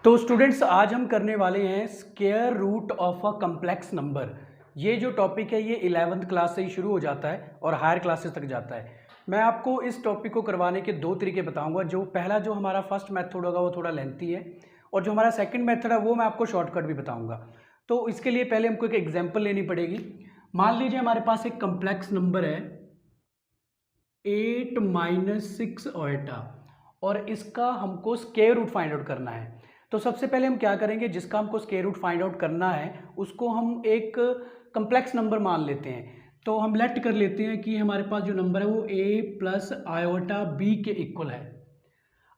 तो स्टूडेंट्स आज हम करने वाले हैं square root of a complex number. ये जो टॉपिक है ये 11th क्लास से ही शुरू हो जाता है और हायर क्लासेस तक जाता है। मैं आपको इस टॉपिक को करवाने के दो तरीके बताऊंगा। जो हमारा फर्स्ट मेथड होगा वो थोड़ा लेंथी है और जो हमारा सेकंड मेथड है वो मैं आपको शॉर्टकट भी बताऊंगा। तो इसके लिए पहले हमको एक एग्जाम्पल लेनी पड़ेगी। मान लीजिए हमारे पास एक कम्प्लेक्स नंबर है 8 - 6 ओएटा और इसका हमको स्क्वायर रूट फाइंड आउट करना है। तो सबसे पहले हम क्या करेंगे, जिसका हमको स्क्वायर रूट फाइंड आउट करना है उसको हम एक कम्प्लेक्स नंबर मान लेते हैं। तो हम लेट कर लेते हैं कि हमारे पास जो नंबर है वो a प्लस आयोटा b के इक्वल है।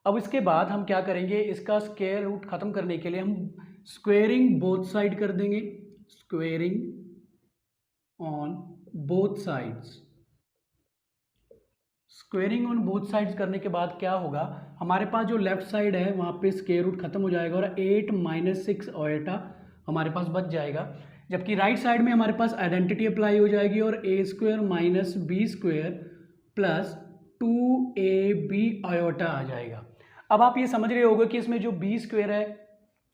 अब इसके बाद हम क्या करेंगे, इसका स्क्वायर रूट खत्म करने के लिए हम स्क्वेयरिंग बोथ साइड कर देंगे। Squaring on both sides. Squaring on both sides करने के बाद क्या होगा, हमारे पास जो लेफ्ट साइड है वहाँ पे स्क्वायर रूट खत्म हो जाएगा और 8 - 6 ओएटा हमारे पास बच जाएगा। जबकि राइट साइड में हमारे पास आइडेंटिटी अप्लाई हो जाएगी और a² - b² plus 2ab iota आ जाएगा। अब आप ये समझ रहे होगे कि इसमें जो b² है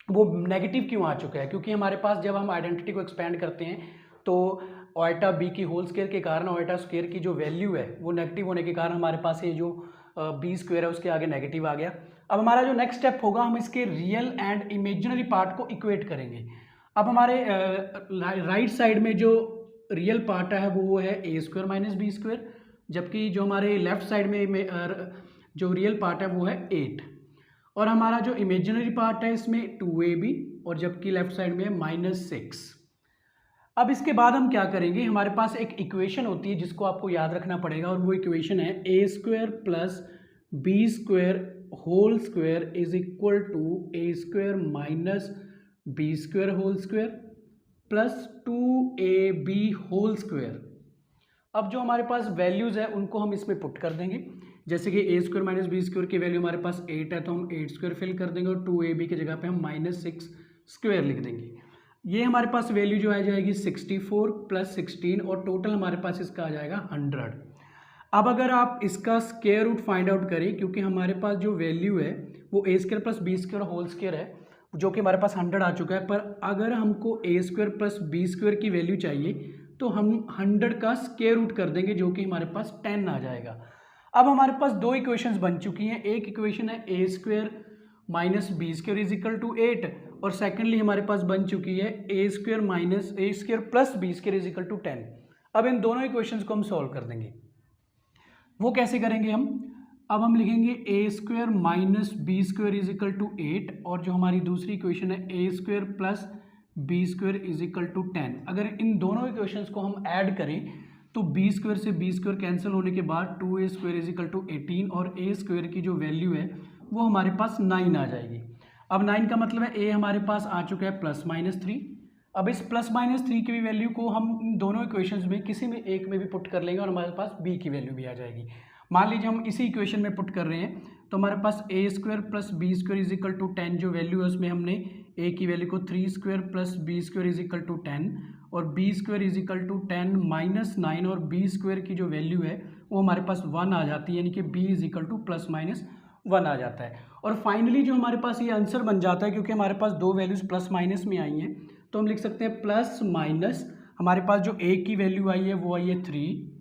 वो नेगेटिव क्यों आ चुका है, क्योंकि हमारे पास जब हम आइडेंटिटी को एक्सपेंड करते हैं तो ओएटा बी की होल स्क्वायर के कारण ओएटा स्क्वायर की जो वैल्यू है वो नेगेटिव होने के कारण हमारे पास ये जो b² है उसके आगे नेगेटिव आ गया। अब हमारा जो नेक्स्ट स्टेप होगा, हम इसके रियल एंड इमेजिनरी पार्ट को इक्वेट करेंगे। अब हमारे राइट साइड में जो रियल पार्ट है वो है a² - b², जबकि जो हमारे लेफ्ट साइड में जो रियल पार्ट है वो है 8 और हमारा जो इमेजिनरी पार्ट है इसमें 2ab और जबकि लेफ्ट साइड में -6। अब इसके बाद हम क्या करेंगे, हमारे पास एक इक्वेशन होती है जिसको आपको याद रखना पड़ेगा और वो इक्वेशन है a² plus b² whole square is equal to a² minus b² whole square plus 2ab whole square. अब जो हमारे पास वैल्यूज़ है उनको हम इसमें पुट कर देंगे। जैसे कि a² - b² की वैल्यू हमारे पास 8 है तो हम 8² फिल कर देंगे और 2ab की जगह पे हम -6² लिख देंगे। ये हमारे पास वैल्यू जो आ जाएगी 64 प्लस 16 और टोटल हमारे पास इसका आ जाएगा 100। अब अगर आप इसका स्क्वायर रूट फाइंड आउट करें, क्योंकि हमारे पास जो वैल्यू है वो a² plus b² whole square है जो कि हमारे पास 100 आ चुका है, पर अगर हमको a² प्लस b² की वैल्यू चाहिए तो हम 100 का स्क्वायर रूट कर देंगे जो कि हमारे पास 10 आ जाएगा। अब हमारे पास दो इक्वेशंस बन चुकी हैं। एक इक्वेशन है a² minus b² is equal to 8 और सेकेंडली हमारे पास् बन चुकी है a² plus b² is equal to 10। अब इन दोनों इक्वेशंस को हम सॉल्व कर देंगे। वो कैसे करेंगे अब हम लिखेंगे a² minus b² is equal to 8 और जो हमारी दूसरी इक्वेशन है a² plus b² is equal to 10। अगर इन दोनों इक्वेशंस को हम ऐड करें तो b² से b² कैंसिल होने के बाद 2a² इज इक्वल टू 18 और a² की जो वैल्यू है वो हमारे पास 9 आ जाएगी। अब 9 का मतलब है a हमारे पास आ चुका है +-3। अब इस +-3 की भी वैल्यू को हम इन दोनों इक्वेशंस में किसी में एक में भी पुट कर लेंगे और हमारे पास b की वैल्यू भी आ जाएगी। मान लीजिए हम इसी इक्वेशन में पुट कर रहे हैं तो हमारे पास a² plus b² is equal to 10 जो वैल्यू है उसमें हमने a की वैल्यू को 3² plus b² is equal to 10 और b² इज इक्वल टू 10 -9 और b² की जो वैल्यू है वो हमारे पास 1 आ जाती है, यानी कि b इज इक्वल टू +-1 आ जाता है। और फाइनली जो हमारे पास ये आंसर बन जाता है, क्योंकि हमारे पास दो वैल्यूज +- में आई हैं तो हम लिख सकते हैं +- हमारे पास जो a की वैल्यू आई है वो आई है 3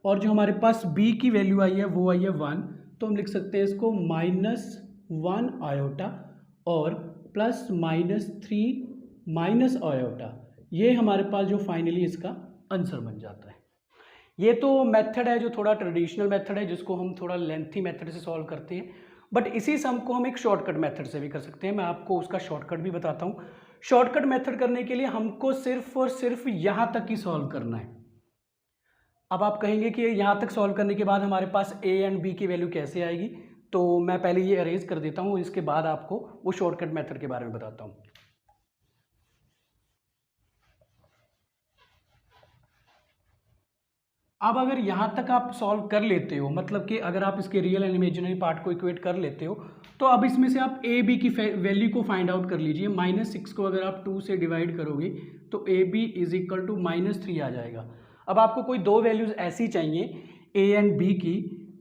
और जो हमारे पास b की वैल्यू आई है वो आई है 1, तो हम लिख सकते हैं इसको -1 आयोटा और +-3 आयोटा। ये हमारे पास जो फाइनली इसका आंसर बन जाता है। ये तो मेथड है जो थोड़ा ट्रेडिशनल मेथड है जिसको हम थोड़ा लेंथी मेथड से सॉल्व करते हैं, बट इसी सम को हम एक शॉर्टकट मेथड से भी कर सकते हैं। मैं आपको उसका शॉर्टकट भी बताता हूँ। शॉर्टकट मेथड करने के लिए हमको सिर्फ और सिर्फ यहाँ तक ही सॉल्व करना है। अब आप कहेंगे कि यहाँ तक सॉल्व करने के बाद हमारे पास a एंड b की वैल्यू कैसे आएगी, तो मैं पहले ये अरेंज कर देता हूँ, इसके बाद आपको वो शॉर्टकट मेथड के बारे में बताता हूँ। अब अगर यहाँ तक आप सॉल्व कर लेते हो, मतलब कि अगर आप इसके रियल एंड इमेजिनरी पार्ट को इक्वेट कर लेते हो, तो अब इसमें से आप a b की वैल्यू को फाइंड आउट कर लीजिए। -6 को अगर आप 2 से डिवाइड करोगे तो a b is equal to -3 आ जाएगा। अब आपको कोई दो वैल्यूज ऐसी चाहिए a एंड b की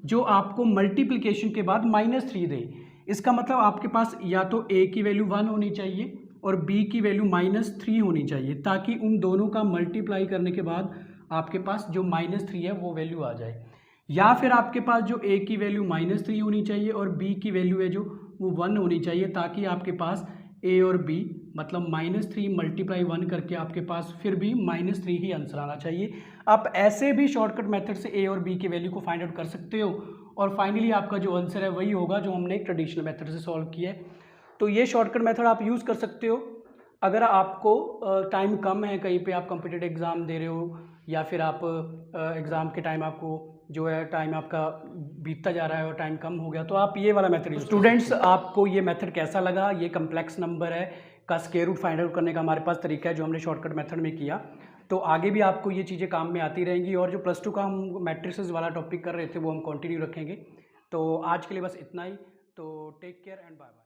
जो आपको मल्टीप्लिकेशन के बाद -3 दे। इसका मतलब आपके पास या तो a की वैल्यू 1 होनी चाहिए और b की वैल्यू -3 होनी चाहिए, ताकि उन दोनों का मल्टीप्लाई करने के बाद आपके पास जो -3 है वो वैल्यू आ जाए। या फिर आपके पास जो a की वैल्यू -3 होनी चाहिए और b की वैल्यू है जो वो 1 होनी चाहिए, ताकि आपके पास a और b मतलब -3 मल्टीप्लाई 1 करके आपके पास फिर भी -3 ही आंसर आना चाहिए। आप ऐसे भी शॉर्टकट मेथड से a और b की वैल्यू को फाइंड आउट कर सकते हो और फाइनली आपका जो आंसर है वही होगा जो हमने एक ट्रेडिशनल मेथड से सॉल्व किया है। तो ये शॉर्टकट मेथड आप यूज़ कर सकते हो अगर आपको टाइम कम है, कहीं पे आप कॉम्पिटिटिव एग्ज़ाम दे रहे हो या फिर आप एग्ज़ाम के टाइम आपको जो है टाइम आपका बीतता जा रहा है और टाइम कम हो गया, तो आप ये वाला मेथड यूज। स्टूडेंट्स, आपको ये मेथड कैसा लगा? ये कम्प्लेक्स नंबर है का स्क्वायर रूट फाइंड आउट करने का हमारे पास तरीका है जो हमने शॉर्टकट मेथड में किया। तो आगे भी आपको ये चीज़ें काम में आती रहेंगी और जो +2 का हम मैट्रिसेस वाला टॉपिक कर रहे थे वो हम कंटिन्यू रखेंगे। तो आज के लिए बस इतना ही। तो take care and bye bye.